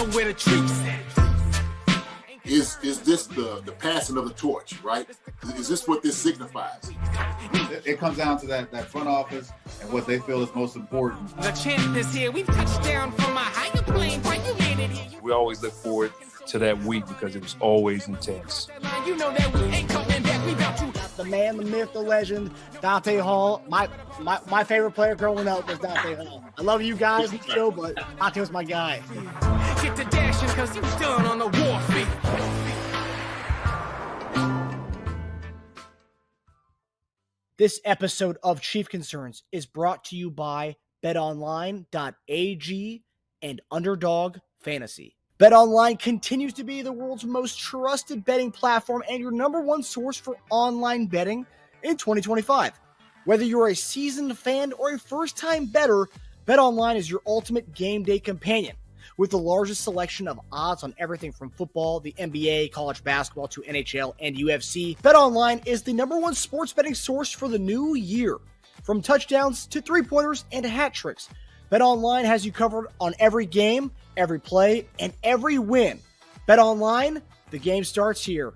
know where the treats at. Is this the passing of the torch, right? Is this what this signifies? It comes down to that front office and what they feel is most important. The champ is here. We've touched down from a higher plane. Why you landed here? We always look forward to that week because it was always intense. You know that we ain't coming back. We got you. The man, the myth, the legend, Dante Hall. My favorite player growing up was Dante Hall. I love you guys in the show, but Dante was my guy. Get to dashing because you done on the warfare. This episode of Chief Concerns is brought to you by betonline.ag and Underdog Fantasy. BetOnline continues to be the world's most trusted betting platform and your number one source for online betting in 2025. Whether you're a seasoned fan or a first-time bettor, BetOnline is your ultimate game day companion. With the largest selection of odds on everything from football, the NBA, college basketball to NHL and UFC, BetOnline is the number one sports betting source for the new year. From touchdowns to three-pointers and hat tricks, BetOnline has you covered on every game, every play, and every win. BetOnline, the game starts here.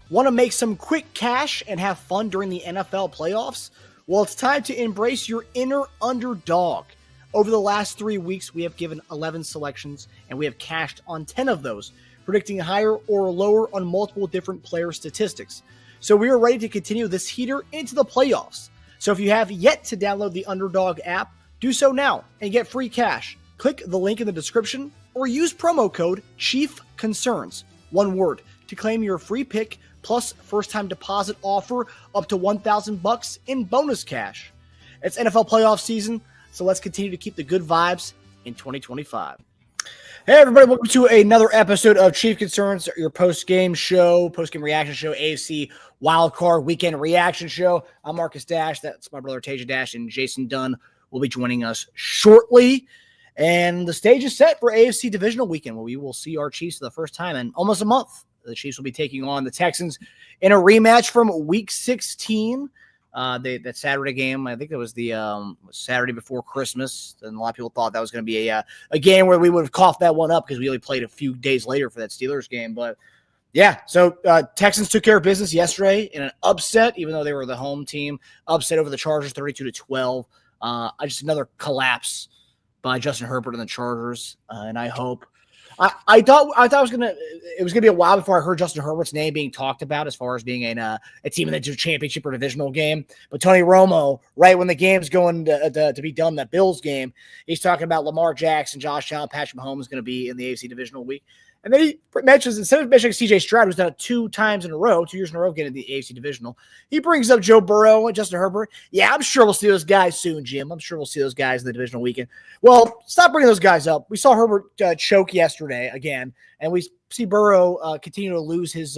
Want to make some quick cash and have fun during the NFL playoffs? Well, it's time to embrace your inner underdog. Over the last 3 weeks, we have given 11 selections, and we have cashed on 10 of those, predicting higher or lower on multiple different player statistics. So we are ready to continue this heater into the playoffs. So if you have yet to download the Underdog app, do so now and get free cash. Click the link in the description or use promo code CHIEFCONCERNS, one word, to claim your free pick plus first-time deposit offer up to $1,000 in bonus cash. It's NFL playoff season, so let's continue to keep the good vibes in 2025. Hey, everybody, welcome to another episode of Chief Concerns, your post-game reaction show, AFC Wildcard Weekend reaction show. I'm Marcus Dash. That's my brother Teja Dash, and Jason Dunn will be joining us shortly. And the stage is set for AFC Divisional Weekend, where we will see our Chiefs for the first time in almost a month. The Chiefs will be taking on the Texans in a rematch from Week 16. That Saturday game, I think it was the Saturday before Christmas, and a lot of people thought that was going to be a game where we would have coughed that one up because we only played a few days later for that Steelers game. But yeah, so Texans took care of business yesterday in an upset, even though they were the home team, upset over the Chargers 32-12. Just another collapse by Justin Herbert and the Chargers, and I hope. I thought it was gonna be a while before I heard Justin Herbert's name being talked about as far as being a team in the championship or divisional game. But Tony Romo, right when the game's going to be done, that Bills game, he's talking about Lamar Jackson, Josh Allen, Patrick Mahomes is going to be in the AFC Divisional week. And then he mentions, instead of mentioning C.J. Stroud, who's done it 2 years in a row getting the AFC Divisional, he brings up Joe Burrow and Justin Herbert. Yeah, I'm sure we'll see those guys soon, Jim. I'm sure we'll see those guys in the Divisional weekend. Well, stop bringing those guys up. We saw Herbert choke yesterday again, and we see Burrow continue to lose his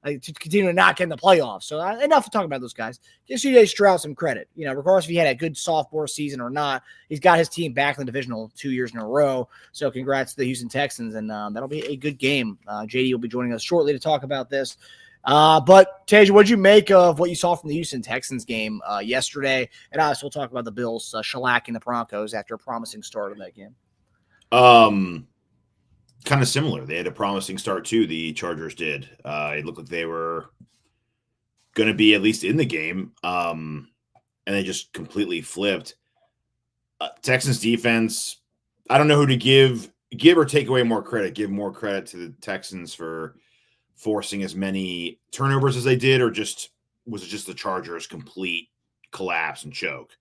to continue to not get in the playoffs. So enough of talking about those guys. Give C.J. Stroud some credit. You know, regardless if he had a good sophomore season or not, he's got his team back in the divisional 2 years in a row. So congrats to the Houston Texans, and that'll be a good game. JD will be joining us shortly to talk about this. But Tej, what'd you make of what you saw from the Houston Texans game yesterday? And we'll talk about the Bills shellacking the Broncos after a promising start of that game. Kind of similar. They had a promising start too. The Chargers did. It looked like they were going to be at least in the game, and they just completely flipped. Texans defense. I don't know who to give or take away more credit. Give more credit to the Texans for forcing as many turnovers as they did, or was it just the Chargers' complete collapse and choke?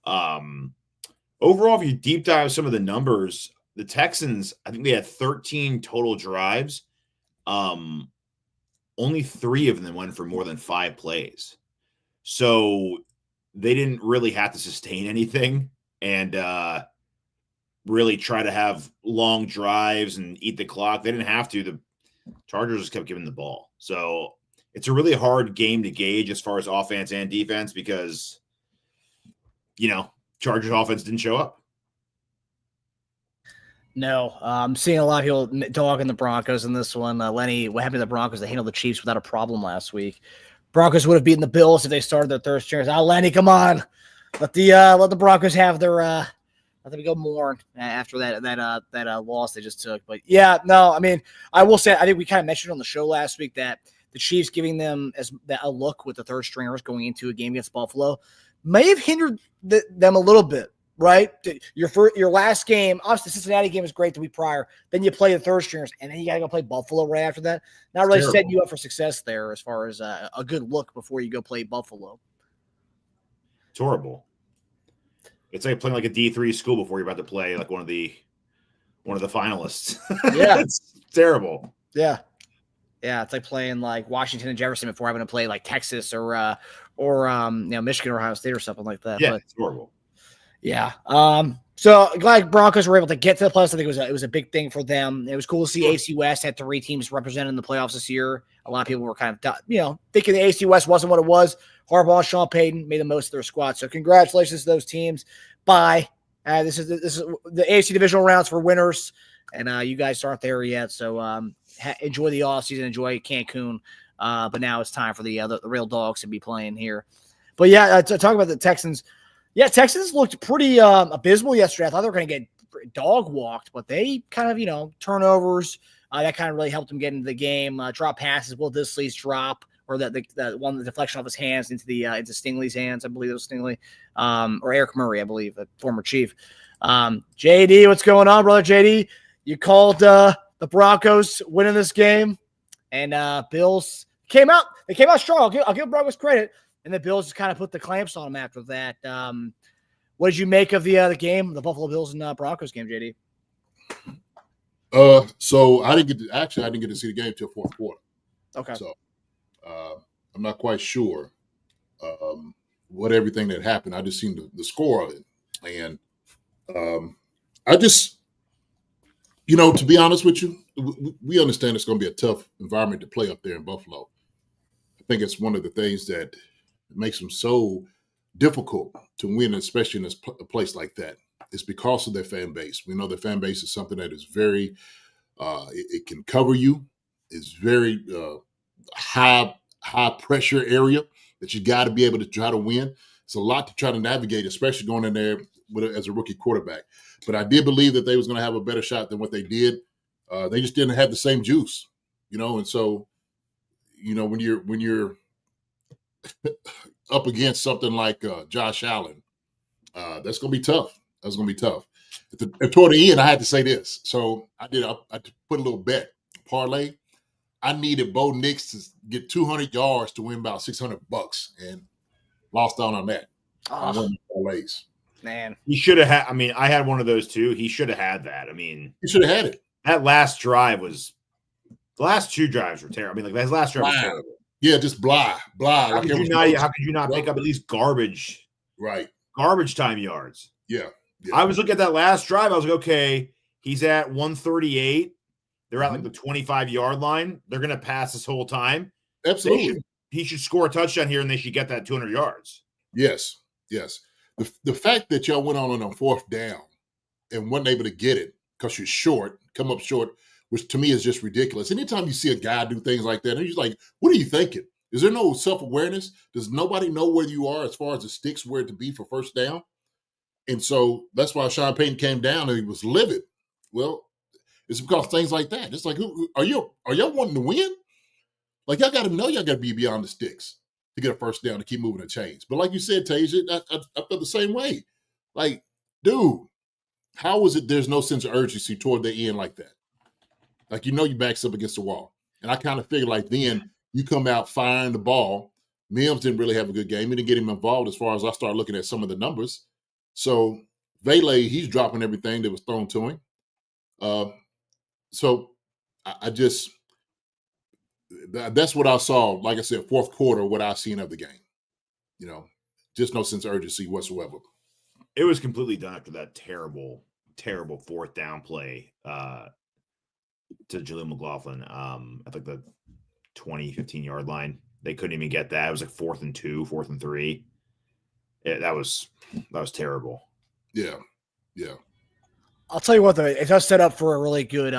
Overall, if you deep dive some of the numbers, the Texans, I think they had 13 total drives. Only 3 of them went for more than 5 plays. So they didn't really have to sustain anything and really try to have long drives and eat the clock. They didn't have to. The Chargers just kept giving the ball. So it's a really hard game to gauge as far as offense and defense because, Chargers offense didn't show up. No, I'm seeing a lot of people dogging the Broncos in this one. Lenny, what happened to the Broncos? They handled the Chiefs without a problem last week. Broncos would have beaten the Bills if they started their third stringers. Lenny, come on. Let the Broncos have their Let them go mourn after that loss they just took. But yeah, no, I mean, I will say, I think we kind of mentioned on the show last week that the Chiefs giving them a look with the third stringers going into a game against Buffalo may have hindered them a little bit, right? Your last game, obviously the Cincinnati game was great the week prior. Then you play the third stringers, and then you got to go play Buffalo right after that. Not really setting you up for success there as far as a good look before you go play Buffalo. It's horrible. It's like playing like a D3 school before you're about to play like one of the finalists. Yeah. It's terrible. Yeah. Yeah, it's like playing like Washington and Jefferson before having to play like Texas or Michigan or Ohio State or something like that. Yeah, but, it's horrible. Yeah. So glad Broncos were able to get to the playoffs. I think it was a big thing for them. It was cool to see AFC West had 3 teams represented in the playoffs this year. A lot of people were kind of thinking the AFC West wasn't what it was. Harbaugh and Sean Payton made the most of their squad. So congratulations to those teams. Bye. This is the AFC Divisional rounds for winners, and you guys aren't there yet. So enjoy the offseason, enjoy Cancun. But now it's time for the real dogs to be playing here. But yeah, to talk about the Texans. Yeah, Texans looked pretty abysmal yesterday. I thought they were going to get dog walked, but they kind of turnovers that kind of really helped them get into the game. Drop passes, Will Dissly's drop. Or the deflection off his hands into Stingley's hands. I believe it was Stingley, or Eric Murray, I believe, a former Chief. JD, what's going on, brother? JD, you called the Broncos winning this game, and Bills came out. They came out strong. I'll give Broncos credit, and the Bills just kind of put the clamps on them after that. What did you make of the game, the Buffalo Bills and Broncos game, JD? So I didn't get to see the game till fourth quarter. Okay. So. I'm not quite sure what everything that happened. I just seen the score of it. And I just, to be honest with you, we understand it's going to be a tough environment to play up there in Buffalo. I think it's one of the things that makes them so difficult to win, especially in a place like that. It's because of their fan base. We know their fan base is something that is very, it can cover you. It's very high pressure area that you got to be able to try to win. It's a lot to try to navigate, especially going in there as a rookie quarterback. But I did believe that they was going to have a better shot than what they did. They just didn't have the same juice, and so, when you're up against something like Josh Allen, that's going to be tough. That's going to be tough. And toward the end, I had to say this. So I put a little bet parlay. I needed Bo Nix to get 200 yards to win about $600, and lost out on that. Oh, parlays. Man, he should have had. I mean, I had one of those too. He should have had that. I mean, he should have had it. That last drive was. The last 2 drives were terrible. I mean, like that last drive was terrible. Yeah, just blah. How could you not pick up at least garbage? Right. Garbage time yards. Yeah. I was looking at that last drive. I was like, okay, he's at 138. They're at like the 25-yard line. They're going to pass this whole time. Absolutely. He should score a touchdown here, and they should get that 200 yards. Yes. The fact that y'all went on 4th down and wasn't able to get it because you're come up short, which to me is just ridiculous. Anytime you see a guy do things like that, and you're like, what are you thinking? Is there no self-awareness? Does nobody know where you are as far as the sticks where to be for first down? And so that's why Sean Payton came down and he was livid. Well, it's because things like that. It's like, are y'all wanting to win? Like, y'all got to know y'all got to be beyond the sticks to get a first down to keep moving the chains. But like you said, Teja, I felt the same way. Like, dude, how is it there's no sense of urgency toward the end like that? Like, your back's up against the wall. And I kind of figured like then you come out firing the ball. Mims didn't really have a good game. He didn't get him involved as far as I started looking at some of the numbers. So Vele, he's dropping everything that was thrown to him. So I just that's what I saw. Like I said, fourth quarter, what I've seen of the game. Just no sense of urgency whatsoever. It was completely done after that terrible 4th down play to Jaleel McLaughlin at like the 15-yard line. They couldn't even get that. It was like 4th and 2, 4th and 3. That was terrible. Yeah. I'll tell you what, though, it does set up for a really good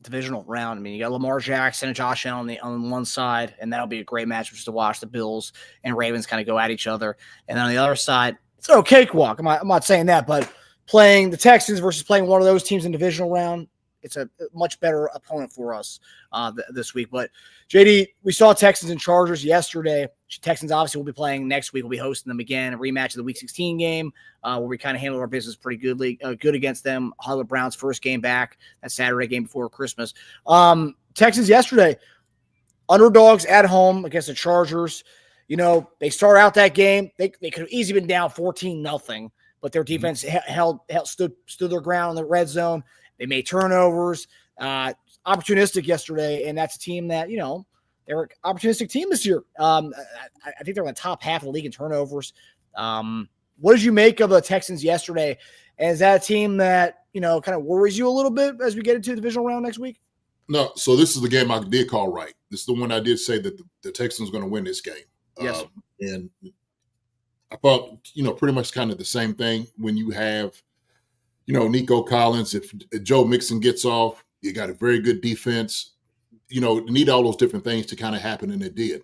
divisional round. I mean, you got Lamar Jackson and Josh Allen on one side, and that'll be a great match just to watch the Bills and Ravens kind of go at each other. And on the other side, it's no cakewalk. I'm not saying that, but playing the Texans versus playing one of those teams in divisional round. It's a much better opponent for us this week. But, JD, we saw Texans and Chargers yesterday. Texans obviously will be playing next week. We'll be hosting them again, a rematch of the Week 16 game where we kind of handled our business pretty good against them. Hollywood Browns' first game back, that Saturday game before Christmas. Texans yesterday, underdogs at home against the Chargers. You know, they start out that game. They could have easily been down 14-0, but their defense stood their ground in the red zone. They made turnovers, opportunistic yesterday, and that's a team that, you know, they're an opportunistic team this year. I think they're in the top half of the league in turnovers. What did you make of the Texans yesterday? And is that a team that, you know, kind of worries you a little bit as we get into the divisional round next week? No, so this is the game I did call right. This is the one I did say that the Texans are going to win this game. Yes. And I thought, you know, pretty much kind of the same thing when you have, you know, Nico Collins. If Joe Mixon gets off, you got a very good defense. You know, need all those different things to kind of happen, and it did.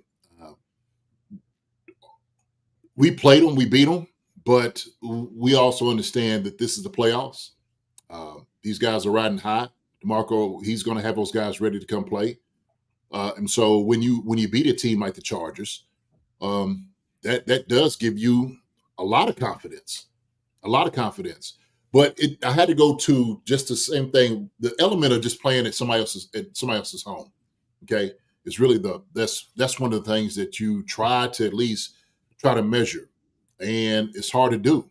We played them, we beat them, but we also understand that this is the playoffs. These guys are riding high. DeMarco, he's going to have those guys ready to come play. And so when you beat a team like the Chargers, that does give you a lot of confidence. But I had to go to just the same thing. The element of just playing at somebody else's home, okay, is really that's one of the things that you try to at least try to measure, and it's hard to do.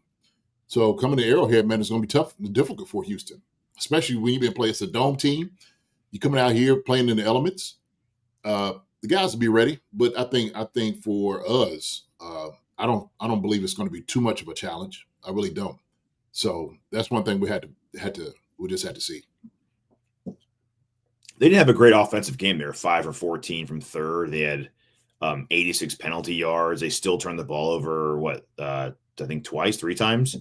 So coming to Arrowhead, man, it's going to be tough and difficult for Houston, especially when you've been playing as a dome team. You're coming out here playing in the elements. The guys will be ready, but I think for us, I don't believe it's going to be too much of a challenge. I really don't. So that's one thing we just had to see. They didn't have a great offensive game. They were 5 for 14 from third. They had 86 penalty yards. They still turned the ball over, I think three times.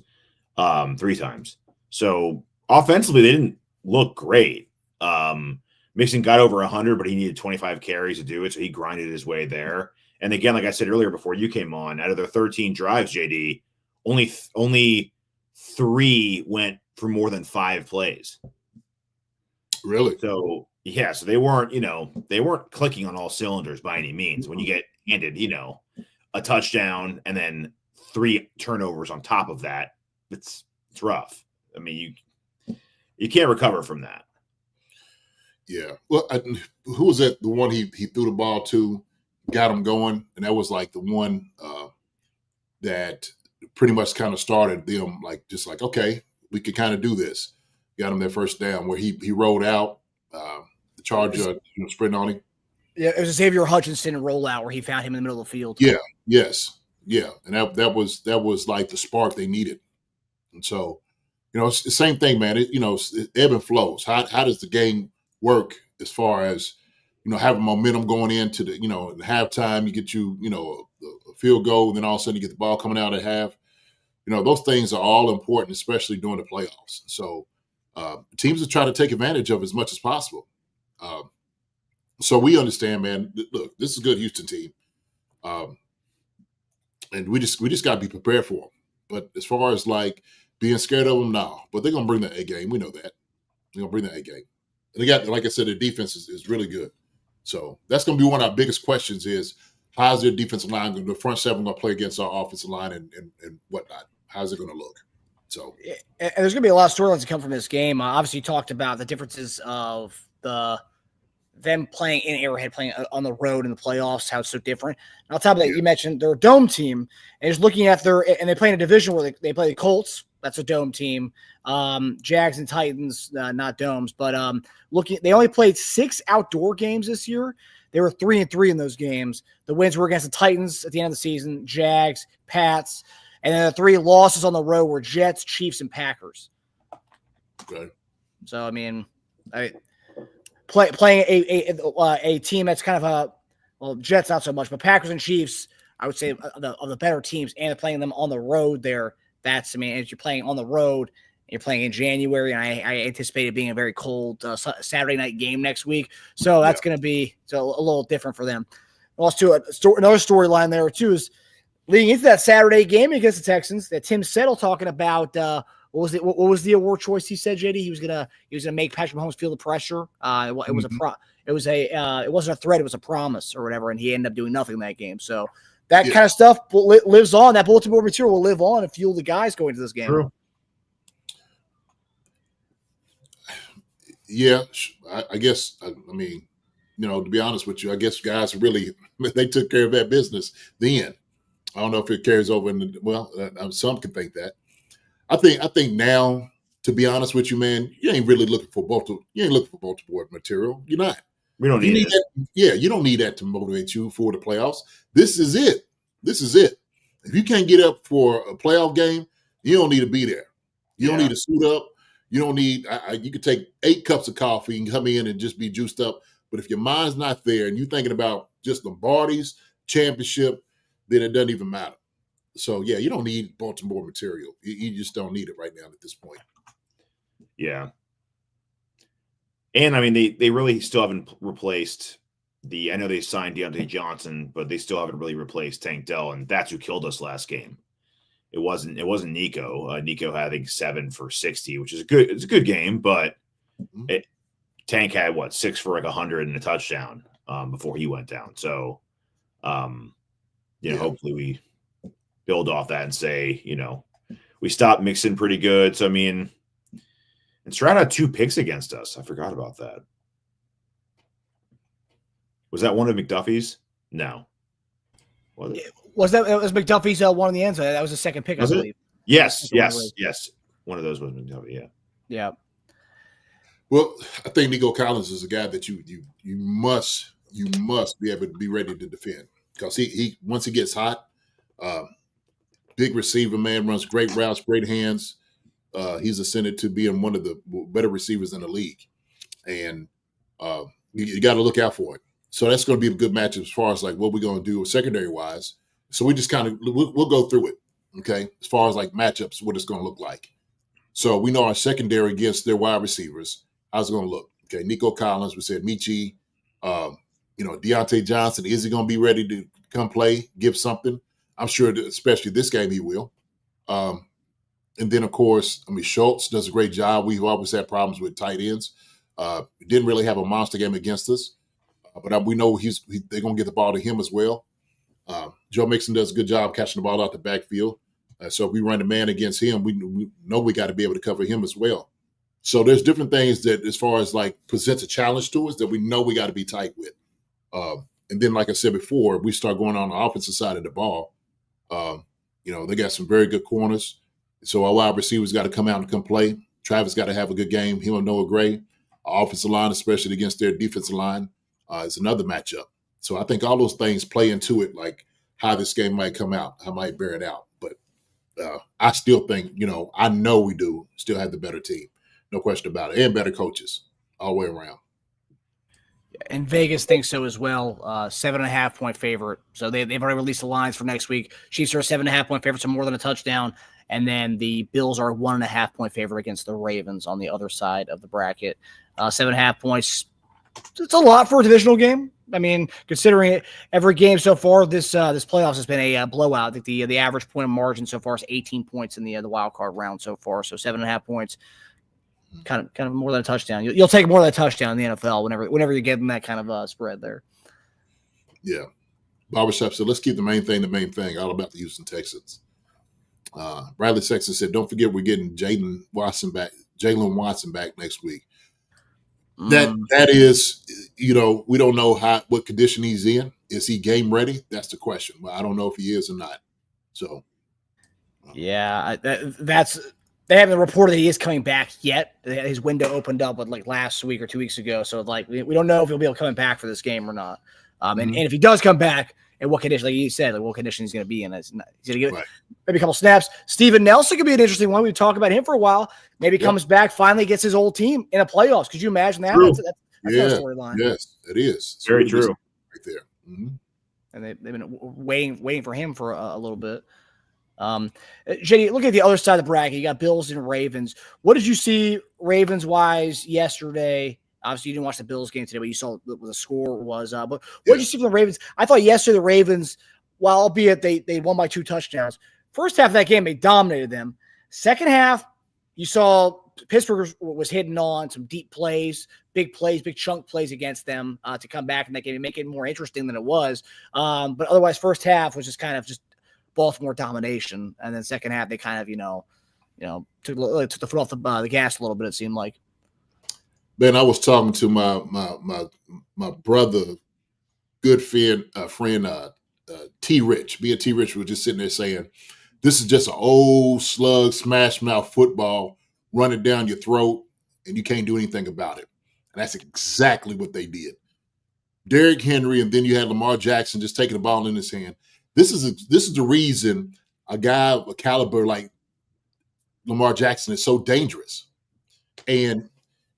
So offensively, they didn't look great. Mixon got over 100, but he needed 25 carries to do it, so he grinded his way there. And again, like I said earlier before you came on, out of their 13 drives, JD, only 3 went for more than 5 plays. Really? So yeah, so they weren't clicking on all cylinders by any means. When you get handed, a touchdown and then 3 turnovers on top of that, it's rough. I mean, you can't recover from that. Yeah. Well, who was that? The one he threw the ball to, got him going, and that was like the one that pretty much kind of started them like okay, we could kind of do this. Got him their first down where he rolled out the Charger sprinting on him. Yeah, it was a Xavier Hutchinson rollout where he found him in the middle of the field. Yeah. Yes. Yeah. And that was like the spark they needed. And so, it's the same thing, man. It ebb and flows. How does the game work as far as, having momentum going into the, in halftime, you get a field goal, and then all of a sudden you get the ball coming out at half. Those things are all important, especially during the playoffs. So teams are trying to take advantage of as much as possible. So we understand, man, look, this is a good Houston team. And we just got to be prepared for them. But as far as like being scared of them, no. But they're going to bring the A game. We know that. They're going to bring the A game. And they got, like I said, their defense is really good. So that's going to be one of our biggest questions is how's their defensive line going, the front seven going to play against our offensive line and whatnot? How's it going to look? So, and there's going to be a lot of storylines to come from this game. Obviously, you talked about the differences of them playing in Arrowhead, playing on the road in the playoffs, how it's so different. And on top of that, you mentioned they're a dome team, and just looking at and they play in a division where they play the Colts. That's a dome team. Jags and Titans, not domes, but they only played 6 outdoor games this year. They were 3-3 in those games. The wins were against the Titans at the end of the season, Jags, Pats, and then the 3 losses on the road were Jets, Chiefs, and Packers. Okay. So I mean, playing a team that's kind of Jets not so much, but Packers and Chiefs, I would say of the better teams, and playing them on the road there. As you're playing on the road, and you're playing in January, and I anticipate it being a very cold Saturday night game next week. So that's going to be a little different for them. Also, another storyline there too is leading into that Saturday game against the Texans that Tim Settle talking about what was the award choice he said, JD? He was gonna make Patrick Mahomes feel the pressure. It wasn't a threat, it was a promise or whatever, and he ended up doing nothing in that game. So that kind of stuff lives on. That bulletin board material will live on and fuel the guys going into this game. True. Yeah, I guess. I mean, to be honest with you, I guess guys really they took care of that business then. I don't know if it carries over some can think that. I think now, to be honest with you, man, you ain't really looking for bulletin board material. You're not. We don't need it. You don't need that to motivate you for the playoffs. This is it. If you can't get up for a playoff game, you don't need to be there. You don't need to suit up. You don't need. You could take 8 cups of coffee and come in and just be juiced up. But if your mind's not there and you're thinking about just Lombardi's championship, then it doesn't even matter. So, yeah, you don't need bulletin board material. You just don't need it right now at this point. Yeah. And, I mean, they really still haven't replaced I know they signed Deontay Johnson, but they still haven't really replaced Tank Dell, and that's who killed us last game. It wasn't Nico. Nico had, I think, 7 for 60, which is it's a good game, but Tank had, 6 for 100 and a touchdown before he went down. So, hopefully we build off that and say, we stopped Mixon pretty good. So, I mean, and Stroud had 2 picks against us. I forgot about that. Was that one of McDuffie's? No. Was it? It was McDuffie's one in the end zone. That was the second pick, I believe. Yes. One of those was McDuffie, yeah. Yeah. Well, I think Nico Collins is a guy that you must be able to be ready to defend, because he once he gets hot, big receiver, man, runs great routes, great hands. He's ascended to being one of the better receivers in the league, and you got to look out for it. So that's going to be a good matchup as far as like what we're going to do secondary wise. So we just kind of we'll go through it, okay? As far as like matchups, what it's going to look like. So we know our secondary against their wide receivers. How's it going to look? Okay, Nico Collins, we said Michi, Deontay Johnson. Is he going to be ready to come play, give something? I'm sure that especially this game he will. And then, of course, Schultz does a great job. We've always had problems with tight ends. Didn't really have a monster game against us. But we know they're going to get the ball to him as well. Joe Mixon does a good job catching the ball out the backfield. So if we run the man against him, we know we got to be able to cover him as well. So there's different things that, as far as like presents a challenge to us, that we know we got to be tight with. And then, like I said before, we start going on the offensive side of the ball. They got some very good corners. So our wide receivers got to come out and come play. Travis got to have a good game. Him and Noah Gray. Our offensive line, especially against their defensive line, is another matchup. So I think all those things play into it, like how this game might come out, how might bear it out. But I still think, I know we do still have the better team. No question about it. And better coaches all the way around. And Vegas thinks so as well. 7.5-point favorite. So they've already released the lines for next week. Chiefs are a 7.5-point favorite, so more than a touchdown. And then the Bills are a 1.5-point favorite against the Ravens on the other side of the bracket. 7.5 points. It's a lot for a divisional game. I mean, considering it, every game so far, this playoffs has been a blowout. I think the average point of margin so far is 18 points in the wild card round so far. So 7.5 points, kind of more than a touchdown. You'll take more than a touchdown in the NFL whenever you're getting that kind of spread there. Yeah, Barbershop said, let's keep the main thing. All about the Houston Texans. Bradley Sexton said, don't forget we're getting Jalen Watson back next week. That is, we don't know what condition he's in. Is he game ready? That's the question. Well, I don't know if he is or not. So, yeah, they haven't reported that he is coming back yet. His window opened up last week or 2 weeks ago. So we don't know if he'll be able to come back for this game or not. And if he does come back, and what condition, like you said, what condition he's going to be in. He's going to get maybe a couple snaps. Steven Nelson could be an interesting one. We've talked about him for a while. Maybe comes back, finally gets his old team in a playoffs. Could you imagine that? True. That's a storyline. Yes, it is. It's very true. Right there. Mm-hmm. And they've been waiting for him for a little bit. JD, look at the other side of the bracket. You got Bills and Ravens. What did you see Ravens-wise yesterday? Obviously, you didn't watch the Bills game today, but you saw what the score was. But what did you see from the Ravens? I thought yesterday the Ravens, while albeit they won by 2 touchdowns, first half of that game, they dominated them. Second half, you saw Pittsburgh was hitting on some deep plays, big chunk plays against them to come back in that game and make it more interesting than it was. But otherwise, first half was just kind of just Baltimore domination, and then second half they kind of took the foot off the gas a little bit. It seemed like. Man, I was talking to my brother, good friend T. Rich. Me and T. Rich were just sitting there saying, "This is just an old slug, smash mouth football running down your throat, and you can't do anything about it." And that's exactly what they did. Derrick Henry, and then you had Lamar Jackson just taking the ball in his hand. This is the reason a guy of a caliber like Lamar Jackson is so dangerous, and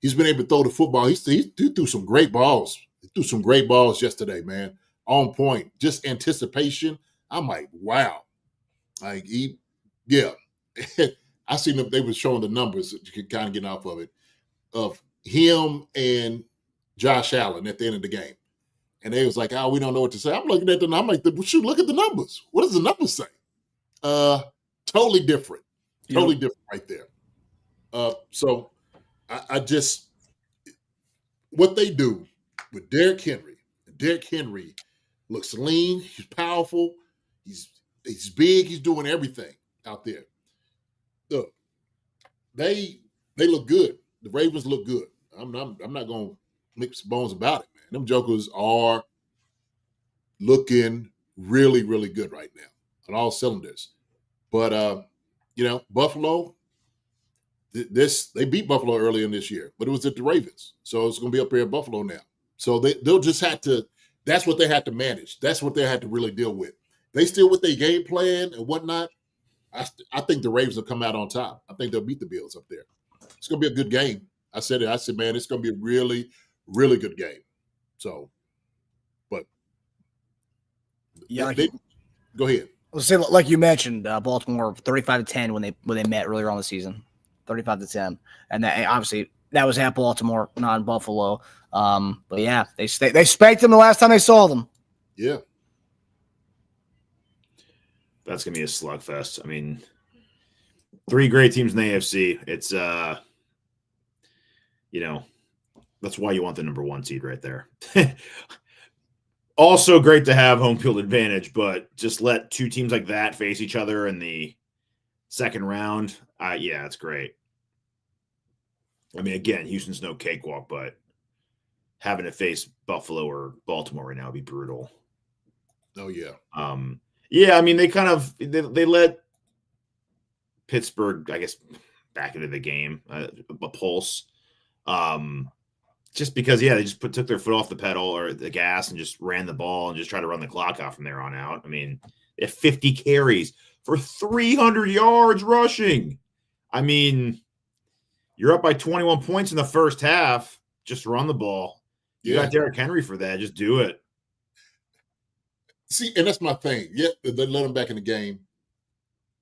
he's been able to throw the football. He threw some great balls. He threw some great balls yesterday, man. On point. Just anticipation. I'm like, wow. Like, I seen them. They were showing the numbers that you could kind of get off of it, of him and Josh Allen at the end of the game. And they was like, oh, we don't know what to say. I'm looking at them. I'm like, shoot, look at the numbers. What does the numbers say? Totally different. Totally different right there. So I just, what they do with Derrick Henry looks lean, he's powerful, he's big, he's doing everything out there. Look, they look good. The Ravens look good. I'm not gonna mix bones about it, man. Them jokers are looking really, really good right now on all cylinders. But Buffalo, they beat Buffalo earlier in this year, but it was at the Ravens. So it's going to be up here at Buffalo now. So they'll just have to, that's what they have to manage. That's what they have to really deal with. They still with their game plan and whatnot. I think the Ravens will come out on top. I think they'll beat the Bills up there. It's going to be a good game. I said, man, it's going to be a really, really good game. So, but yeah, go ahead. Let's say, like you mentioned, Baltimore 35-10 when they met earlier on the season. 35-10, and that obviously that was at Baltimore, not in Buffalo. But yeah, they spanked them the last time they saw them. Yeah, that's gonna be a slugfest. I mean, 3 great teams in the AFC. It's that's why you want the number 1 seed right there. Also great to have home field advantage, but just let 2 teams like that face each other in the second round. Yeah, it's great. I mean, again, Houston's no cakewalk, but having to face Buffalo or Baltimore right now would be brutal. Oh, yeah. Yeah, I mean, they let Pittsburgh, I guess, back into the game, a pulse. Just because, they just took their foot off the pedal or the gas and just ran the ball and just tried to run the clock out from there on out. I mean, they have 50 carries for 300 yards rushing. I mean, you're up by 21 points in the first half. Just run the ball. You got Derrick Henry for that. Just do it. See, and that's my thing. Yeah, they let him back in the game.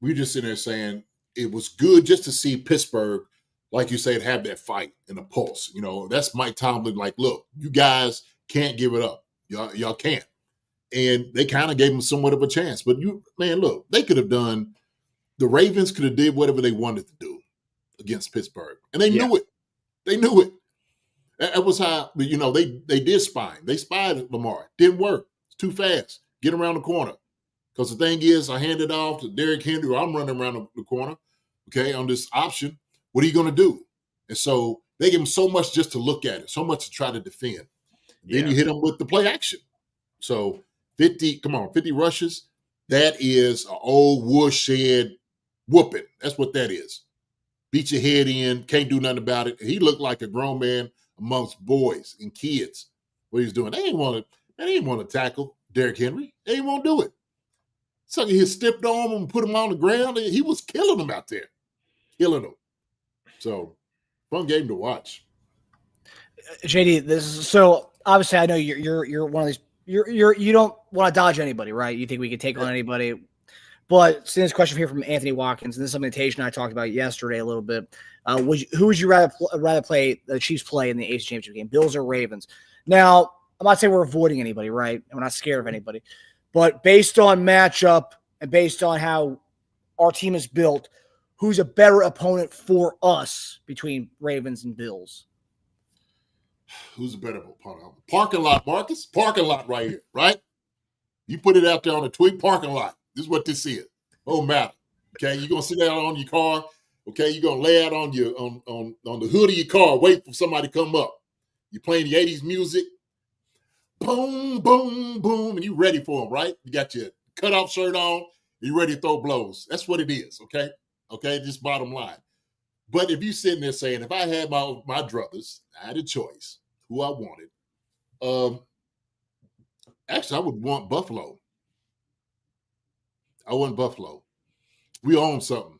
We just sitting there saying it was good just to see Pittsburgh, like you said, have that fight and a pulse. That's Mike Tomlin. Like, look, you guys can't give it up. Y'all can't. And they kind of gave them somewhat of a chance. But look, they could have done. The Ravens could have did whatever they wanted to do against Pittsburgh, and they knew it. They knew it. That was how, they did spine. They spied Lamar. Didn't work. It's too fast. Get around the corner. Because the thing is, I hand it off to Derrick Henry, or I'm running around the corner, okay, on this option. What are you going to do? And so they give him so much just to look at it, so much to try to defend. Then you hit them with the play action. So 50 rushes. That is an old woodshed whooping. That's what that is. Beat your head in, can't do nothing about it. He looked like a grown man amongst boys and kids. What he's doing. They didn't want to tackle Derrick Henry. They didn't want to do it. So he stepped on him and put him on the ground. He was killing them out there. Killing them. So, fun game to watch. JD, so obviously I know you're one of these. You don't want to dodge anybody, right? You think we could take on anybody. But seeing this question here from Anthony Watkins, and this is something Teja and I talked about yesterday a little bit. Who would you rather play the Chiefs play in the AFC Championship game, Bills or Ravens? Now, I'm not saying we're avoiding anybody, right? And we're not scared of anybody. But based on matchup and based on how our team is built, who's a better opponent for us between Ravens and Bills? Who's a better opponent? Parking lot, Marcus. Parking lot right here, right? You put it out there on the tweet, parking lot. This is what this is. Oh, matter. Okay, you're gonna sit down on your car. Okay, you're gonna lay out on your on the hood of your car, wait for somebody to come up. You're playing the 80s music. Boom, boom, boom, and you ready for them, right? You got your cutoff shirt on. You ready to throw blows. That's what it is. Okay, just bottom line. But if you sitting there saying, if I had my druthers, I had a choice who I wanted. Actually, I would want Buffalo. I want Buffalo. We own something.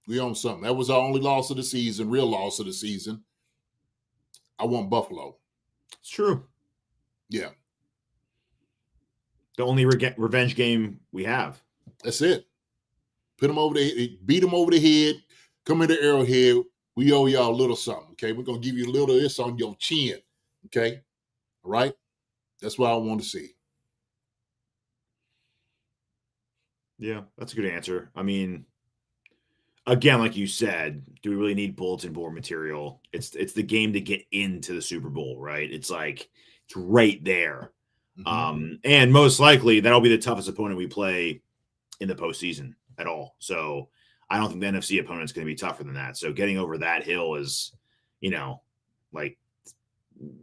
That was our only loss of the season, real loss of the season. I want Buffalo. It's true. Yeah. The only revenge game we have. That's it. Beat them over the head. Come into Arrowhead. We owe y'all a little something. Okay. We're going to give you a little of this on your chin. Okay. All right. That's what I want to see. Yeah, that's a good answer. I mean, again, like you said, do we really need bulletin board material? It's the game to get into the Super Bowl, right? It's like it's right there. Mm-hmm. And most likely that'll be the toughest opponent we play in the postseason at all. So I don't think the NFC opponent's going to be tougher than that. So getting over that hill is, like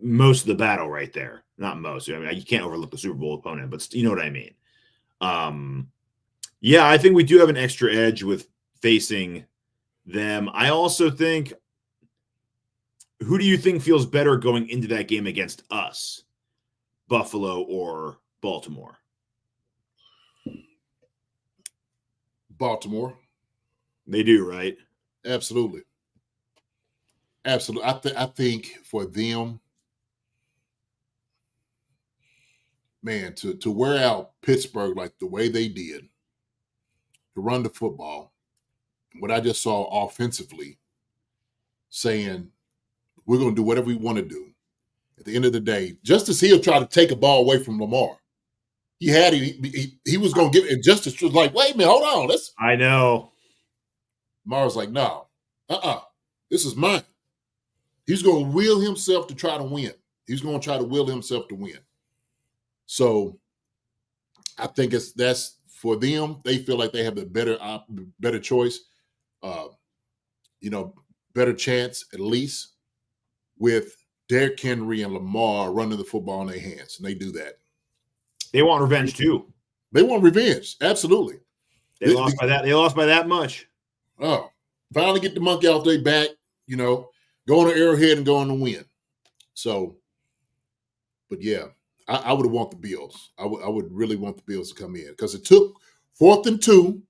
most of the battle right there. Not most. I mean, you can't overlook the Super Bowl opponent, but you know what I mean. Yeah, I think we do have an extra edge with facing them. I also think, who do you think feels better going into that game against us, Buffalo or Baltimore? Baltimore. They do, right? Absolutely. I think for them, man, to wear out Pittsburgh like the way they did, to run the football, what I just saw offensively, saying we're going to do whatever we want to do. At the end of the day, Justice Hill tried to take a ball away from Lamar. He was going to give it. Justice was like, wait a minute, hold on. I know. Lamar was like, no, this is mine. He's going to will himself to try to win. He's going to try to will himself to win. So I think that's for them. They feel like they have a better choice, better chance at least with Derrick Henry and Lamar running the football in their hands, and they do that. They want revenge too. They want revenge, absolutely. They lost by that. They lost by that much. Oh, finally get the monkey off their back. Go on to Arrowhead and go on to win. So, but yeah. I would want the Bills. I would really want the Bills to come in because it took 4th and 2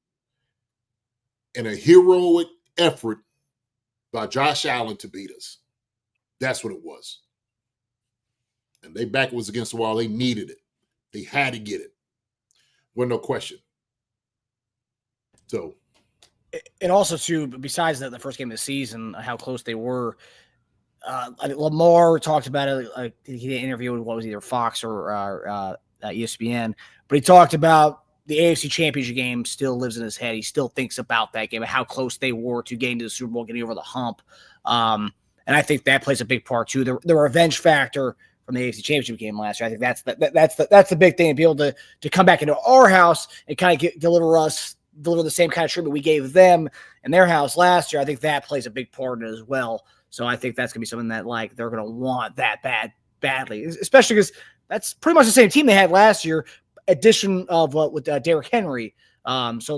and a heroic effort by Josh Allen to beat us. That's what it was. And they back was against the wall. They needed it. They had to get it. Well, no question. So, and also too, besides the first game of the season, how close they were. Lamar talked about it. He did an interview with what was either Fox or ESPN, but he talked about the AFC Championship game still lives in his head. He still thinks about that game and how close they were to getting to the Super Bowl, getting over the hump. And I think that plays a big part too. The revenge factor from the AFC Championship game last year. I think that's the big thing, to be able to come back into our house and kind of deliver the same kind of treatment we gave them in their house last year. I think that plays a big part in it as well. So I think that's going to be something that they're going to want that badly, especially because that's pretty much the same team they had last year, addition of with Derrick Henry. So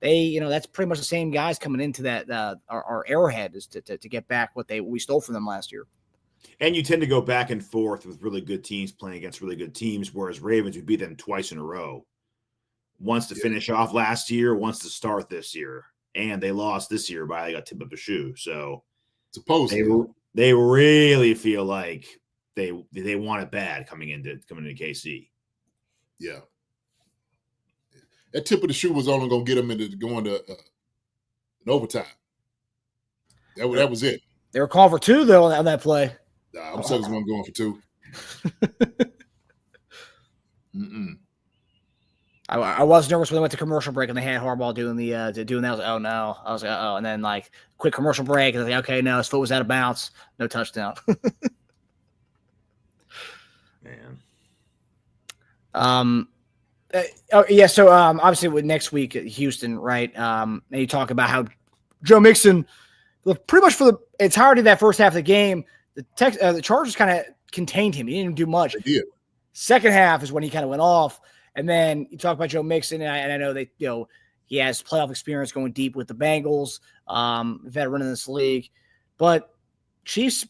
they, that's pretty much the same guys coming into that our Arrowhead is to get back what we stole from them last year. And you tend to go back and forth with really good teams playing against really good teams, whereas Ravens, we beat them twice in a row. Once to finish off last year, once to start this year, and they lost this year by a tip of a shoe. So. Supposedly. They really feel like they want it bad coming into KC. Yeah. That tip of the shoe was only going to get them into going to an overtime. That was it. They were calling for 2 though on that play. Nah, I'm saying going for 2. I was nervous when they went to commercial break and they had Harbaugh doing doing that. I was like, oh no. I was like, oh, and then like quick commercial break and I was like, okay, no, his foot was out of bounds, no touchdown. Man. Yeah. So obviously with next week at Houston, right? And you talk about how Joe Mixon, pretty much for the entirety of that first half of the game, the Chargers kind of contained him. He didn't do much. They did. Second half is when he kind of went off. And then you talk about Joe Mixon, and I know they, he has playoff experience going deep with the Bengals, veteran in this league. But Chiefs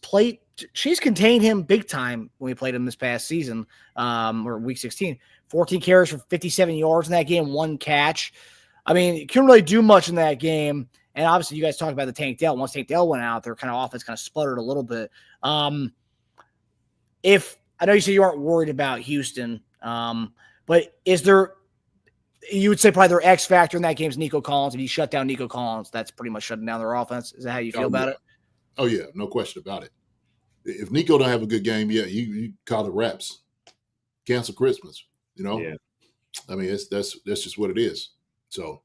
contained him big time when we played him this past season, or week 16. 14 carries for 57 yards in that game, 1 catch. I mean, you couldn't really do much in that game. And obviously, you guys talked about the Tank Dell. Once Tank Dell went out, their kind of offense kind of sputtered a little bit. If I know you said you aren't worried about Houston, but is there, you would say probably their X factor in that game is Nico Collins. If you shut down Nico Collins, that's pretty much shutting down their offense. Is that how you feel about it? Oh, yeah. No question about it. If Nico don't have a good game, yeah, you call it wraps. Cancel Christmas, Yeah. I mean, that's just what it is. So.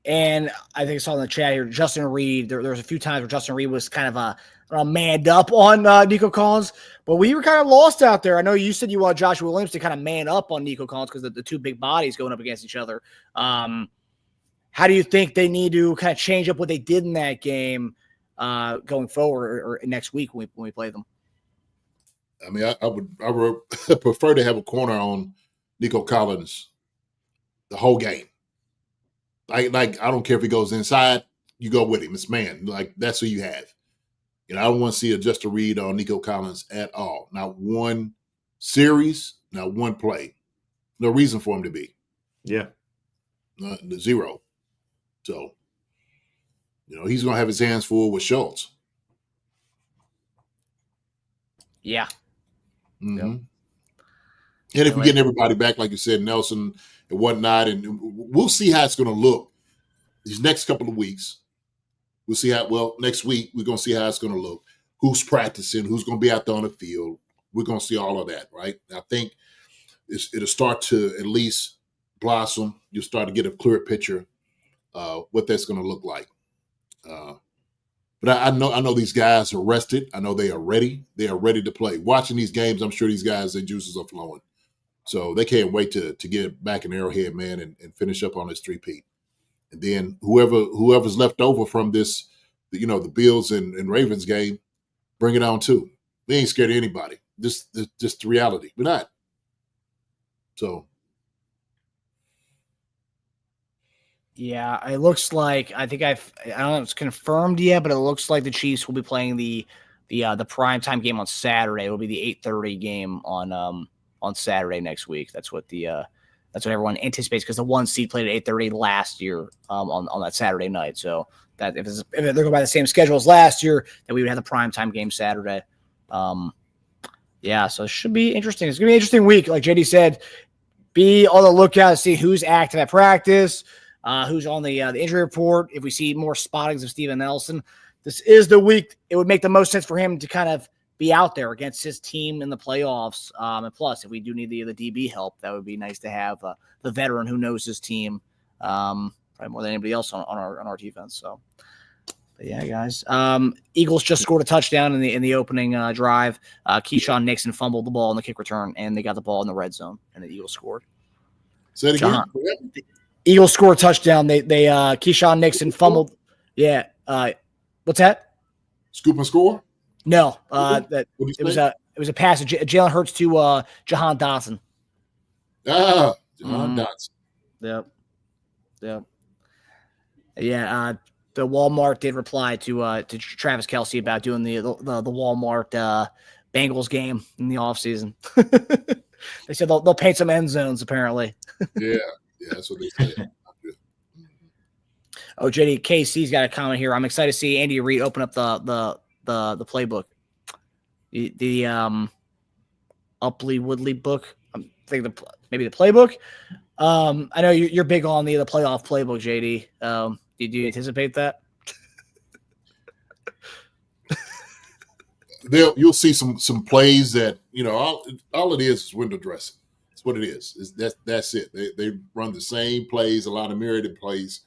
And I think I saw in the chat here, Justin Reed, there was a few times where Justin Reed was kind of manned up on Nico Collins, but we were kind of lost out there. I know you said you want Joshua Williams to kind of man up on Nico Collins because the two big bodies going up against each other. How do you think they need to kind of change up what they did in that game going forward or next week when we play them? I mean, I would prefer to have a corner on Nico Collins the whole game. Like I don't care if he goes inside, you go with him. It's man. Like that's who you have. I don't want to see just a read on Nico Collins at all. Not one series, not one play. No reason for him to be. Yeah. Zero. So, he's going to have his hands full with Schultz. Yeah. Mm-hmm. Yep. And if we're getting everybody back, like you said, Nelson and whatnot, and we'll see how it's going to look these next couple of weeks. We'll see next week, we're going to see how it's going to look. Who's practicing, who's going to be out there on the field. We're going to see all of that, right? I think it'll start to at least blossom. You'll start to get a clear picture what that's going to look like. But I know these guys are rested. I know they are ready. They are ready to play. Watching these games, I'm sure these guys, their juices are flowing. So they can't wait to get back in Arrowhead, man, and finish up on this three-peat. And then whoever's left over from this, the Bills and Ravens game, bring it on too. We ain't scared of anybody. Just the reality. We're not. So. Yeah, it looks like I don't know if it's confirmed yet, but it looks like the Chiefs will be playing the primetime game on Saturday. It'll be the 8:30 game on Saturday next week. That's what everyone anticipates because the 1 seed played at 8:30 last year on that Saturday night. So that if they're going by the same schedule as last year, then we would have the primetime game Saturday. Yeah, so it should be interesting. It's going to be an interesting week. Like JD said, be on the lookout to see who's active at practice, who's on the injury report. If we see more spottings of Steven Nelson, this is the week it would make the most sense for him to kind of be out there against his team in the playoffs. And plus, if we do need the DB help, that would be nice to have the veteran who knows his team probably more than anybody else on our defense. So, but yeah, guys. Eagles just scored a touchdown in the opening drive. Keyshawn Nixon fumbled the ball in the kick return, and they got the ball in the red zone, and the Eagles scored. Say it again. Eagles scored a touchdown. They Keyshawn Nixon fumbled. Yeah. What's that? Scoop and score? No. It was a pass of Jalen Hurts to Jahan Dotson. Jahan Dotson. Yep. Yeah. The Walmart did reply to Travis Kelce about doing the Walmart Bengals game in the offseason. They said they'll paint some end zones apparently. Yeah, that's what they said. Oh, JD KC's got a comment here. I'm excited to see Andy Reid open up the playbook, the Upley Woodley book. I'm thinking maybe the playbook. I know you're big on the playoff playbook, JD. Did you anticipate that? You'll see some plays that all it is window dressing. It's what it is. That's it. They run the same plays, a lot of myriad plays,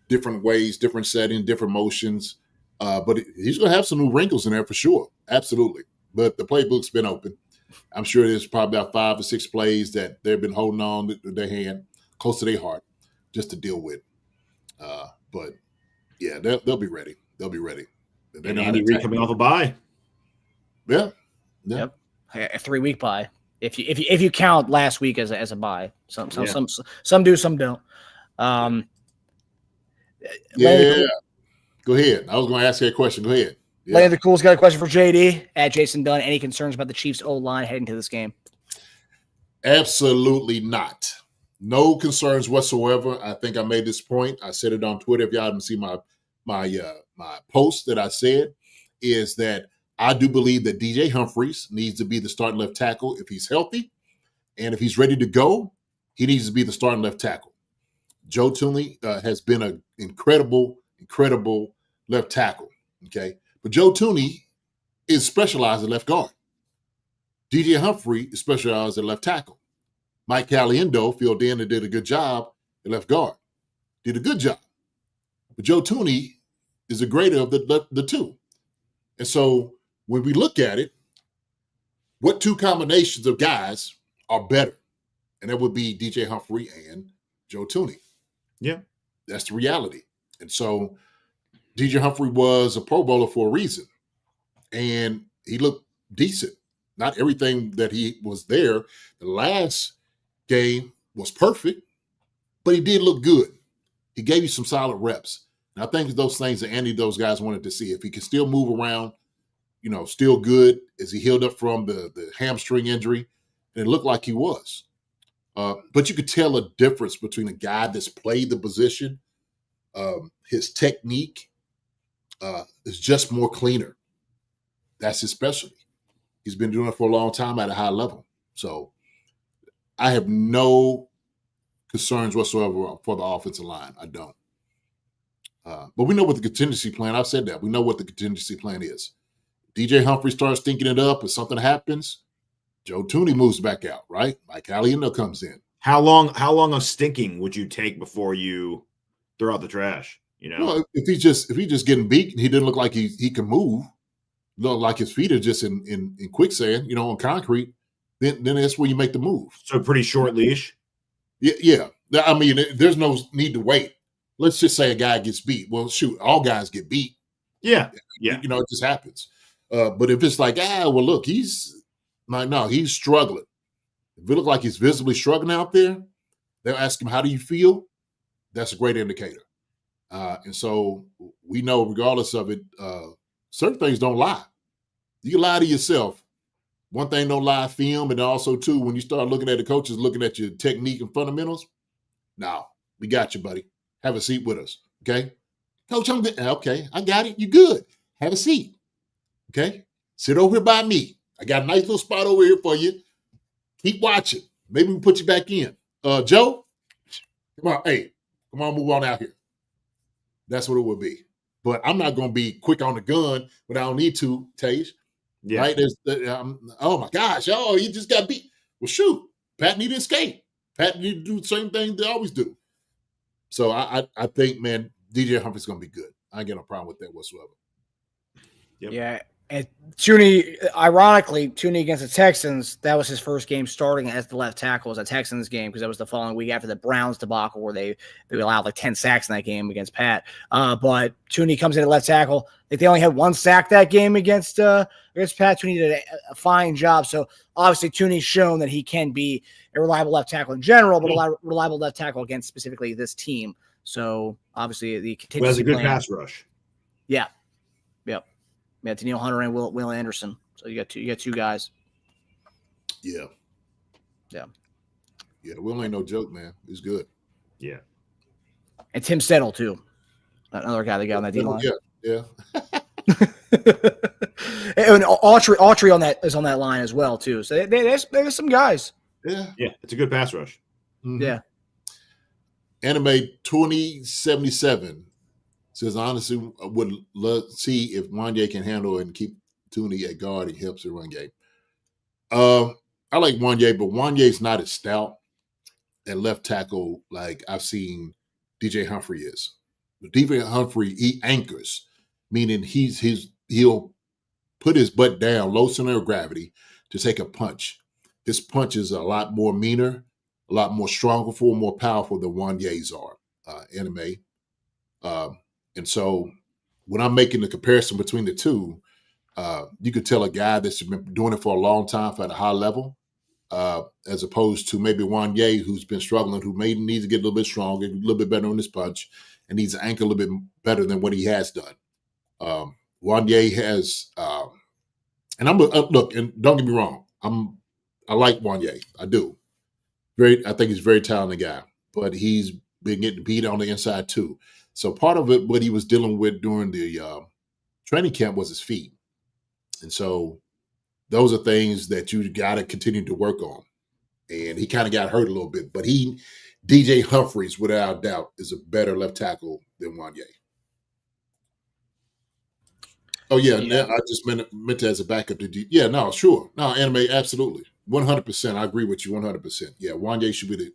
different ways, different settings, different motions. But he's going to have some new wrinkles in there for sure. Absolutely. But the playbook's been open. I'm sure there's probably about 5 or 6 plays that they've been holding on to their hand, close to their heart, just to deal with. But yeah, they'll be ready. They'll be ready. They And know how Andy to Reid attack. coming off a bye. Yeah. Yep. A 3-week bye. If you count last week as a bye. Some do, some don't. Go ahead. I was going to ask you a question. Go ahead. Yeah. Larry the Cool's got a question for JD at Jason Dunn. Any concerns about the Chiefs' O-line heading to this game? Absolutely not. No concerns whatsoever. I think I made this point. I said it on Twitter. If y'all didn't see my post that I said, is that I do believe that DJ Humphries needs to be the starting left tackle if he's healthy. And if he's ready to go, he needs to be the starting left tackle. Joe Tooney has been an incredible left tackle. Okay. But Joe Tooney is specialized at left guard. DJ Humphrey is specialized at left tackle. Mike Caliendo filled in and did a good job at left guard. Did a good job. But Joe Tooney is the greater of the two. And so when we look at it, what two combinations of guys are better? And that would be DJ Humphrey and Joe Tooney. Yeah. That's the reality. And so DJ Humphrey was a Pro Bowler for a reason. And he looked decent. Not everything that he was there. The last game was perfect, but he did look good. He gave you some solid reps. And I think those things that those guys wanted to see. If he can still move around, still good as he healed up from the hamstring injury. And it looked like he was. But you could tell a difference between a guy that's played the position. His technique is just more cleaner. That's his specialty. He's been doing it for a long time at a high level. So I have no concerns whatsoever for the offensive line. I don't. But we know what the contingency plan, I've said that. We know what the contingency plan is. DJ Humphrey starts thinking it up. If something happens, Joe Tooney moves back out, right? Mike Caliendo comes in. How long of stinking would you take before you throw out the trash? Well, if he's just getting beat and he didn't look like he can move, look like his feet are just in quicksand, on concrete, then that's where you make the move. So pretty short leash. Yeah. I mean, there's no need to wait. Let's just say a guy gets beat. Well, shoot, all guys get beat. Yeah. It just happens. But if it's like, look, he's struggling. If it looks like he's visibly struggling out there, they'll ask him, how do you feel? That's a great indicator. And so we know, regardless of it, certain things don't lie. You can lie to yourself. One thing don't lie, film, and also, too, when you start looking at the coaches, looking at your technique and fundamentals, now we got you, buddy. Have a seat with us, okay? Coach, I'm good. Okay, I got it. You good. Have a seat, okay? Sit over here by me. I got a nice little spot over here for you. Keep watching. Maybe we put you back in. Joe, come on. Hey, come on, move on out here. That's what it would be. But I'm not going to be quick on the gun when I don't need to, Tage. Yeah. Right? Oh, my gosh. Oh, he just got beat. Well, shoot. Pat need to escape. Pat need to do the same thing they always do. So I think, man, DJ Humphrey's going to be good. I ain't got no problem with that whatsoever. Yep. Yeah. And Tooney, ironically, Tooney against the Texans, that was his first game starting as the left tackle as a Texans game because that was the following week after the Browns debacle where they allowed like 10 sacks in that game against Pat. But Tooney comes in at left tackle. They only had 1 sack that game against Pat. Tooney did a fine job. So obviously Tooney's shown that he can be a reliable left tackle in general, but a reliable left tackle against specifically this team. So obviously the contingency has a good plan, pass rush. Yeah. Yep. Yeah, Danielle Hunter and Will Anderson. So you got two guys. Yeah. Yeah. Yeah, Will ain't no joke, man. He's good. Yeah. And Tim Settle, too. Another guy they got on that D-line. Yeah. And Autry on that is on that line as well, too. So there's some guys. Yeah. Yeah. It's a good pass rush. Mm-hmm. Yeah. Anime 2077 says, honestly, I would love to see if Wanye can handle and keep Tooney at guard and helps the run game. I like Wanye, but Wanye's not as stout at left tackle like I've seen DJ Humphrey is. DJ Humphrey, he anchors, meaning he'll put his butt down, low center of gravity, to take a punch. His punch is a lot more meaner, a lot more stronger, more powerful than Wanye's are, anime. And so when I'm making the comparison between the two, you could tell a guy that's been doing it for a long time at a high level, as opposed to maybe Wanye, who's been struggling, who may need to get a little bit stronger, a little bit better on his punch, and needs to anchor a little bit better than what he has done. Wanye has, and look, and don't get me wrong, I like Wanye, I do. I think he's a very talented guy, but he's been getting beat on the inside too. So part of it, what he was dealing with during the training camp was his feet. And so those are things that you got to continue to work on. And he kind of got hurt a little bit, but DJ Humphreys, without doubt, is a better left tackle than Wanye. Oh, yeah. I just meant to as a backup to yeah, no, sure. No, anime, absolutely. 100%. I agree with you 100%. Yeah, Wanye should be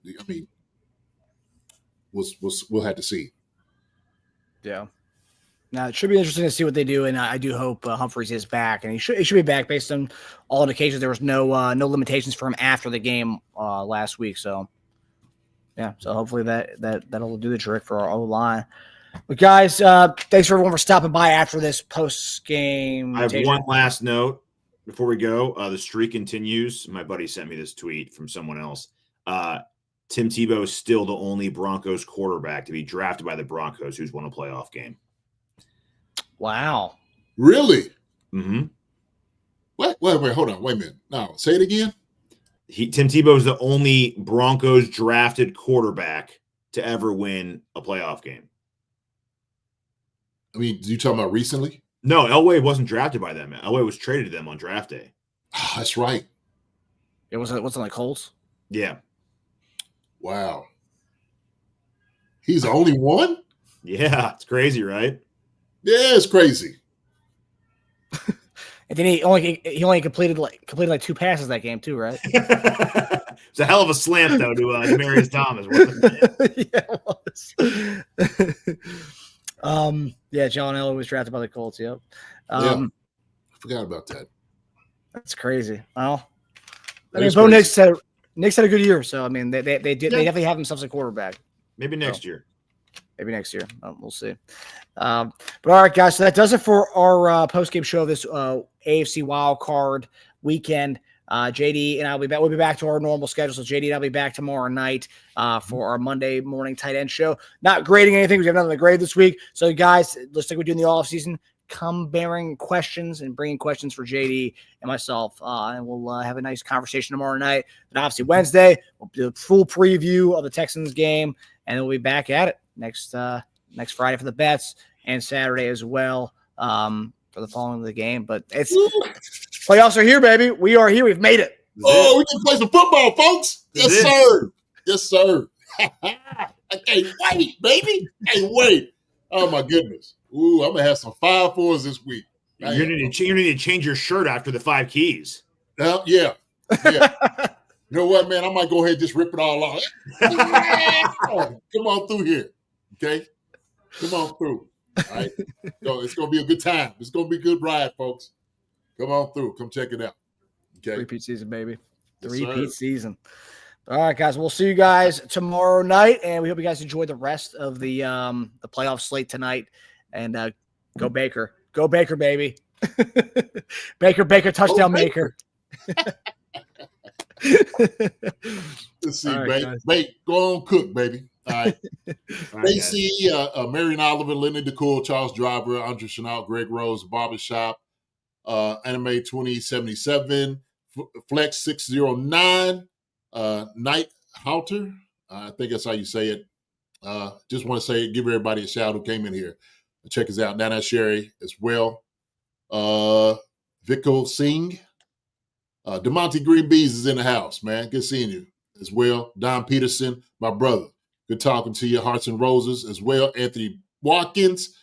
we'll have to see. Yeah. Now, it should be interesting to see what they do, and I do hope Humphreys is back, and he should be back based on all indications. There was no limitations for him after the game last week, so yeah. So hopefully that'll do the trick for our O-line. But guys, thanks for everyone for stopping by after this post game. I have one last note before we go. The streak continues. My buddy sent me this tweet from someone else. Tim Tebow is still the only Broncos quarterback to be drafted by the Broncos who's won a playoff game. Wow. Really? Mm-hmm. What? Wait, hold on. Wait a minute. No, say it again. Tim Tebow is the only Broncos drafted quarterback to ever win a playoff game. I mean, you talking about recently? No, Elway wasn't drafted by them. Elway was traded to them on draft day. Oh, that's right. It wasn't like Colts? Yeah. Wow. He's the only one? Yeah, it's crazy, right? Yeah, it's crazy. And then he only completed like 2 passes that game too, right? It's a hell of a slant though to Demarius Thomas, wasn't it? Yeah, it was. Yeah, John Elway was drafted by the Colts. Yep. Yeah. I forgot about that. That's crazy. Well, I mean, Bo Nix had a good year, so I mean, they definitely have themselves a quarterback. Maybe next year. Maybe next year. We'll see. But all right, guys. So that does it for our post-game show this AFC Wild Card weekend. JD and I'll be back. We'll be back to our normal schedule. So JD and I'll be back tomorrow night for our Monday morning tight end show. Not grading anything. We have nothing to grade this week. So guys, looks like we're doing the off season. Come bearing questions and bringing questions for JD and myself. And we'll have a nice conversation tomorrow night. And obviously Wednesday, we'll do a full preview of the Texans game. And then we'll be back at it next Friday for the bets and Saturday as well for the following of the game. But it's playoffs are here, baby. We are here. We've made it. Oh, we can play some football, folks. Yes, sir. Yes, sir. I can't wait, baby. Can't wait. Oh, my goodness. Ooh, I'm going to have some 5-4s this week. You need to change your shirt after the 5 keys. Yeah. You know what, man? I might go ahead and just rip it all off. Come on through here. Okay? Come on through. All right? So it's going to be a good time. It's going to be a good ride, folks. Come on through. Come check it out. Okay? Three-peat season, baby. Yes, Three-peat season. All right, guys. We'll see you guys tomorrow night, and we hope you guys enjoy the rest of the playoff slate tonight. And go Baker. Go Baker, baby. Baker, touchdown maker. Let's see, baby. Go on, cook, baby. All right. Stacy, Marion Oliver, Lenny DeCool, Charles Driver, Andre Chenault, Greg Rose, Barbershop, Anime 2077, Flex 609, Night Halter. I think that's how you say it. Just want to say, give everybody a shout who came in here. Check us out. Nana Sherry as well. Vico Singh. DeMonte Green Bees is in the house, man. Good seeing you as well. Don Peterson, my brother. Good talking to you. Hearts and Roses as well. Anthony Watkins.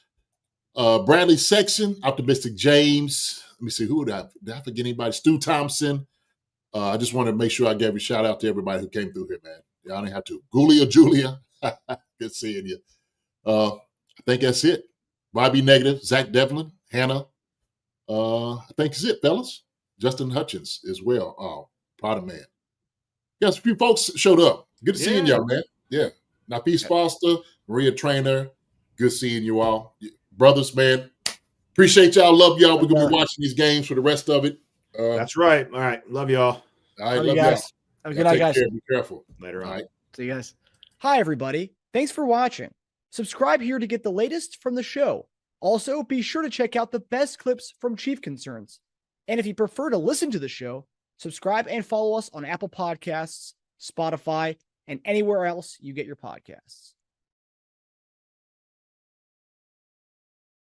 Bradley Section. Optimistic James. Let me see. Who did I forget anybody? Stu Thompson. I just want to make sure I gave a shout out to everybody who came through here, man. Y'all didn't have to. Julia, good seeing you. I think that's it. Bobby Negative, Zach Devlin, Hannah. I think that's it, fellas. Justin Hutchins as well. Oh, proud of man. Yes, a few folks showed up. Good to seeing y'all, man. Yeah. Nafis Foster, Maria Trainer. Good seeing you all. Brothers, man. Appreciate y'all. Love y'all. We're going to be watching these games for the rest of it. That's right. All right. Love y'all. All right. Love Love you y'all. guys. Have a good night, guys. Care. Be careful. Later on. All right. See you guys. Hi, everybody. Thanks for watching. Subscribe here to get the latest from the show. Also, be sure to check out the best clips from Chief Concerns. And if you prefer to listen to the show, subscribe and follow us on Apple Podcasts, Spotify, and anywhere else you get your podcasts.